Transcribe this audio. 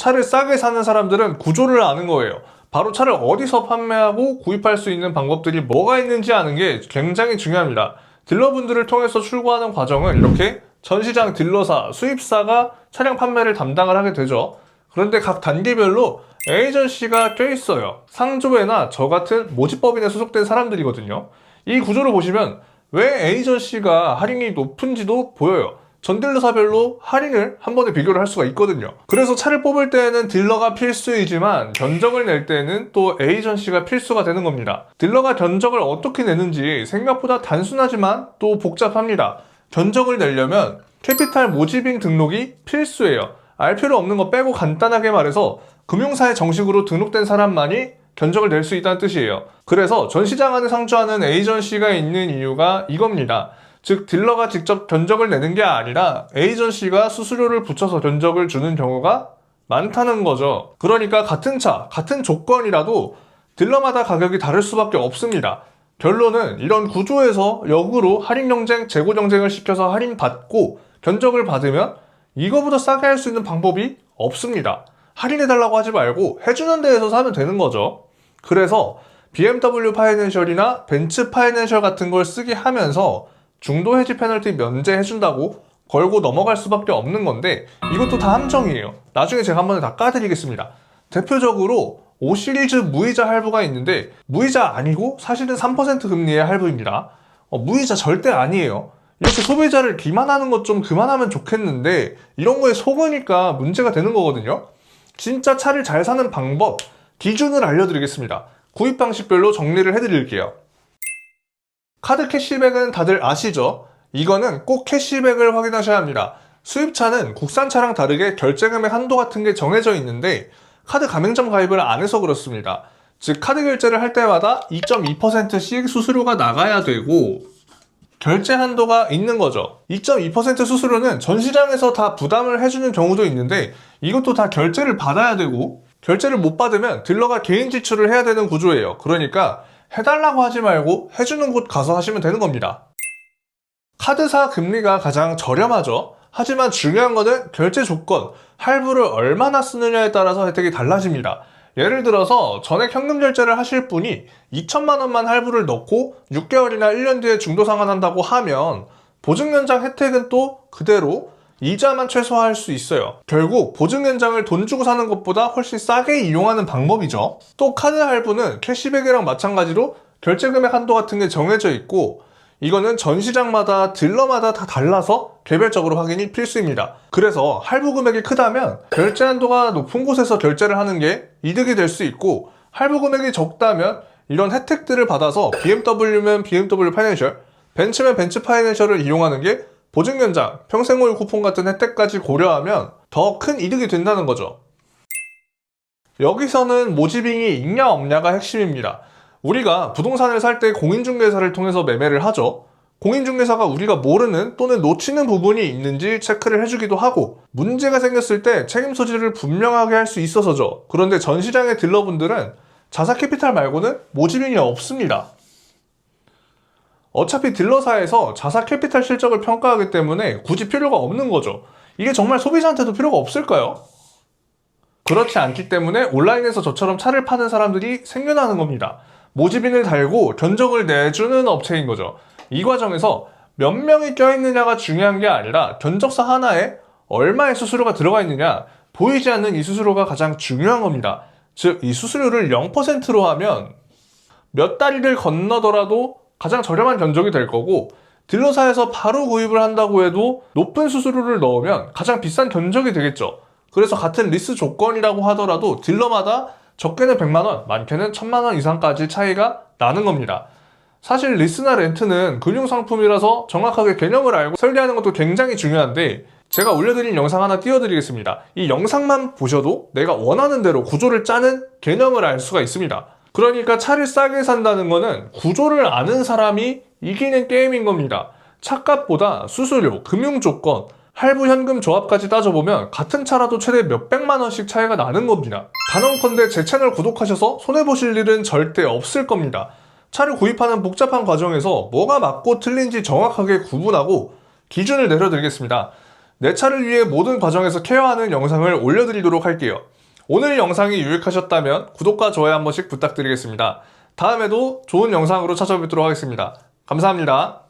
차를 싸게 사는 사람들은 구조를 아는 거예요. 바로 차를 어디서 판매하고 구입할 수 있는 방법들이 뭐가 있는지 아는 게 굉장히 중요합니다. 딜러분들을 통해서 출고하는 과정은 이렇게 전시장 딜러사, 수입사가 차량 판매를 담당을 하게 되죠. 그런데 각 단계별로 에이전시가 껴있어요. 상조회나 저 같은 모집법인에 소속된 사람들이거든요. 이 구조를 보시면 왜 에이전시가 할인이 높은지도 보여요. 전 딜러사별로 할인을 한 번에 비교를 할 수가 있거든요. 그래서 차를 뽑을 때에는 딜러가 필수이지만 견적을 낼 때는 또 에이전시가 필수가 되는 겁니다. 딜러가 견적을 어떻게 내는지 생각보다 단순하지만 또 복잡합니다. 견적을 내려면 캐피탈 모집인 등록이 필수예요. 알 필요 없는 거 빼고 간단하게 말해서 금융사에 정식으로 등록된 사람만이 견적을 낼 수 있다는 뜻이에요. 그래서 전시장 안에 상주하는 에이전시가 있는 이유가 이겁니다. 즉 딜러가 직접 견적을 내는 게 아니라 에이전시가 수수료를 붙여서 견적을 주는 경우가 많다는 거죠. 그러니까 같은 차, 같은 조건이라도 딜러마다 가격이 다를 수밖에 없습니다. 결론은 이런 구조에서 역으로 할인 경쟁, 재고 경쟁을 시켜서 할인받고 견적을 받으면 이거보다 싸게 할 수 있는 방법이 없습니다. 할인해달라고 하지 말고 해주는 데에서 사면 되는 거죠. 그래서 BMW 파이낸셜이나 벤츠 파이낸셜 같은 걸 쓰게 하면서 중도 해지 페널티 면제해준다고 걸고 넘어갈 수밖에 없는 건데 이것도 다 함정이에요. 나중에 제가 한번 다 까드리겠습니다. 대표적으로 5시리즈 무이자 할부가 있는데 무이자 아니고 사실은 3% 금리의 할부입니다. 무이자 절대 아니에요. 이렇게 소비자를 기만하는 것 좀 그만하면 좋겠는데 이런 거에 속으니까 문제가 되는 거거든요. 진짜 차를 잘 사는 방법, 기준을 알려드리겠습니다. 구입 방식별로 정리를 해드릴게요. 카드 캐시백은 다들 아시죠? 이거는 꼭 캐시백을 확인하셔야 합니다. 수입차는 국산차랑 다르게 결제금액 한도 같은 게 정해져 있는데 카드 가맹점 가입을 안 해서 그렇습니다. 즉 카드 결제를 할 때마다 2.2%씩 수수료가 나가야 되고 결제 한도가 있는 거죠. 2.2% 수수료는 전시장에서 다 부담을 해주는 경우도 있는데 이것도 다 결제를 받아야 되고 결제를 못 받으면 딜러가 개인 지출을 해야 되는 구조예요. 그러니까 해달라고 하지 말고 해주는 곳 가서 하시면 되는 겁니다. 카드사 금리가 가장 저렴하죠. 하지만 중요한 거는 결제 조건, 할부를 얼마나 쓰느냐에 따라서 혜택이 달라집니다. 예를 들어서 전액 현금 결제를 하실 분이 2천만 원만 할부를 넣고 6개월이나 1년 뒤에 중도 상환한다고 하면 보증 연장 혜택은 또 그대로 이자만 최소화할 수 있어요. 결국 보증 연장을 돈 주고 사는 것보다 훨씬 싸게 이용하는 방법이죠. 또 카드 할부는 캐시백이랑 마찬가지로 결제 금액 한도 같은 게 정해져 있고 이거는 전시장마다 딜러마다 다 달라서 개별적으로 확인이 필수입니다. 그래서 할부 금액이 크다면 결제 한도가 높은 곳에서 결제를 하는 게 이득이 될 수 있고 할부 금액이 적다면 이런 혜택들을 받아서 BMW면 BMW 파이낸셜, 벤츠면 벤츠 파이낸셜을 이용하는 게 보증 연장, 평생모의 쿠폰 같은 혜택까지 고려하면 더 큰 이득이 된다는 거죠. 여기서는 모집잉이 있냐 없냐가 핵심입니다. 우리가 부동산을 살 때 공인중개사를 통해서 매매를 하죠. 공인중개사가 우리가 모르는 또는 놓치는 부분이 있는지 체크를 해주기도 하고 문제가 생겼을 때 책임 소지를 분명하게 할 수 있어서죠. 그런데 전시장의 딜러분들은 자사 캐피탈 말고는 모집잉이 없습니다. 어차피 딜러사에서 자사 캐피탈 실적을 평가하기 때문에 굳이 필요가 없는 거죠. 이게 정말 소비자한테도 필요가 없을까요? 그렇지 않기 때문에 온라인에서 저처럼 차를 파는 사람들이 생겨나는 겁니다. 모집인을 달고 견적을 내주는 업체인 거죠. 이 과정에서 몇 명이 껴있느냐가 중요한 게 아니라 견적서 하나에 얼마의 수수료가 들어가 있느냐, 보이지 않는 이 수수료가 가장 중요한 겁니다. 즉, 이 수수료를 0%로 하면 몇 다리를 건너더라도 가장 저렴한 견적이 될 거고 딜러사에서 바로 구입을 한다고 해도 높은 수수료를 넣으면 가장 비싼 견적이 되겠죠. 그래서 같은 리스 조건이라고 하더라도 딜러마다 적게는 100만 원, 많게는 1000만 원 이상까지 차이가 나는 겁니다. 사실 리스나 렌트는 금융상품이라서 정확하게 개념을 알고 설계하는 것도 굉장히 중요한데 제가 올려드린 영상 하나 띄워드리겠습니다. 이 영상만 보셔도 내가 원하는 대로 구조를 짜는 개념을 알 수가 있습니다. 그러니까 차를 싸게 산다는 거는 구조를 아는 사람이 이기는 게임인 겁니다. 차값보다 수수료, 금융조건, 할부 현금 조합까지 따져보면 같은 차라도 최대 몇백만 원씩 차이가 나는 겁니다. 단언컨대 제 채널 구독하셔서 손해보실 일은 절대 없을 겁니다. 차를 구입하는 복잡한 과정에서 뭐가 맞고 틀린지 정확하게 구분하고 기준을 내려드리겠습니다. 내 차를 위해 모든 과정에서 케어하는 영상을 올려드리도록 할게요. 오늘 영상이 유익하셨다면 구독과 좋아요 한 번씩 부탁드리겠습니다. 다음에도 좋은 영상으로 찾아뵙도록 하겠습니다. 감사합니다.